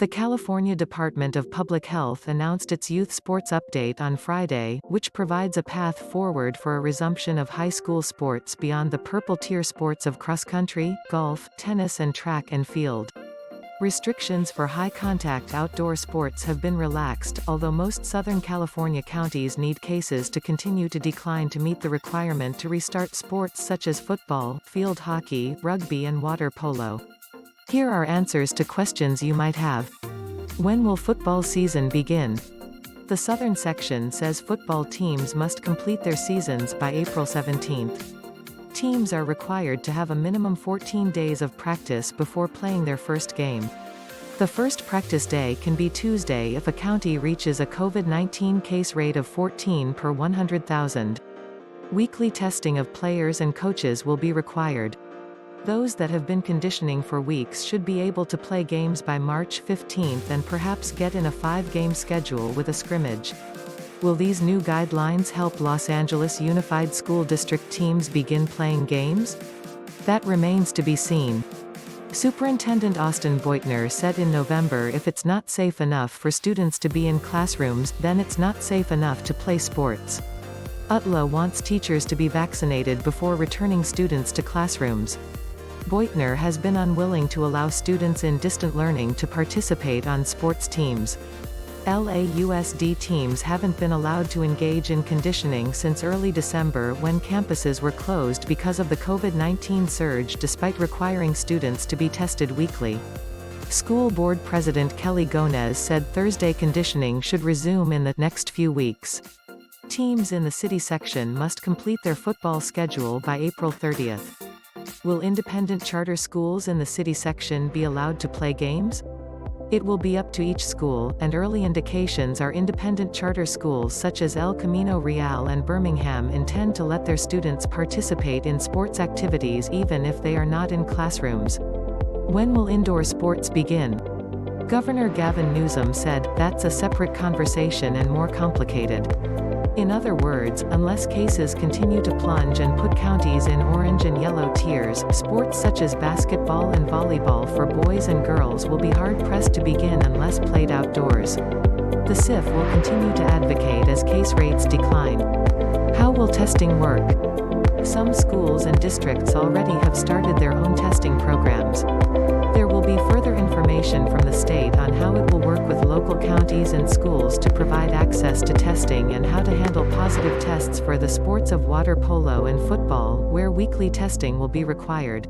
The California Department of Public Health announced its youth sports update on Friday, which provides a path forward for a resumption of high school sports beyond the purple-tier sports of cross-country, golf, tennis and track and field. Restrictions for high-contact outdoor sports have been relaxed, although most Southern California counties need cases to continue to decline to meet the requirement to restart sports such as football, field hockey, rugby and water polo. Here are answers to questions you might have. When will football season begin? The Southern section says football teams must complete their seasons by April 17th. Teams are required to have a minimum 14 days of practice before playing their first game. The first practice day can be Tuesday if a county reaches a COVID-19 case rate of 14 per 100,000. Weekly testing of players and coaches will be required. Those that have been conditioning for weeks should be able to play games by March 15th and perhaps get in a 5-game schedule with a scrimmage. Will these new guidelines help Los Angeles Unified School District teams begin playing games? That remains to be seen. Superintendent Austin Beutner said in November if it's not safe enough for students to be in classrooms, then it's not safe enough to play sports. UTLA wants teachers to be vaccinated before returning students to classrooms. Beutner has been unwilling to allow students in distant learning to participate on sports teams. LAUSD teams haven't been allowed to engage in conditioning since early December when campuses were closed because of the COVID-19 surge despite requiring students to be tested weekly. School Board President Kelly Gonez said Thursday conditioning should resume in the next few weeks. Teams in the city section must complete their football schedule by April 30th. Will independent charter schools in the city section be allowed to play games? It will be up to each school, and early indications are independent charter schools such as Camino Real and Birmingham intend to let their students participate in sports activities even if they are not in classrooms. When will indoor sports begin? Governor Gavin Newsom said, "That's a separate conversation and more complicated." In other words, unless cases continue to plunge and put counties in orange and yellow tiers, sports such as basketball and volleyball for boys and girls will be hard-pressed to begin unless played outdoors. The CIF will continue to advocate as case rates decline. How will testing work? Some schools and districts already have started their own testing programs. There will be further information from the state on how it will work with local counties and schools to provide access to testing and how to handle positive tests for the sports of water polo and football, where weekly testing will be required.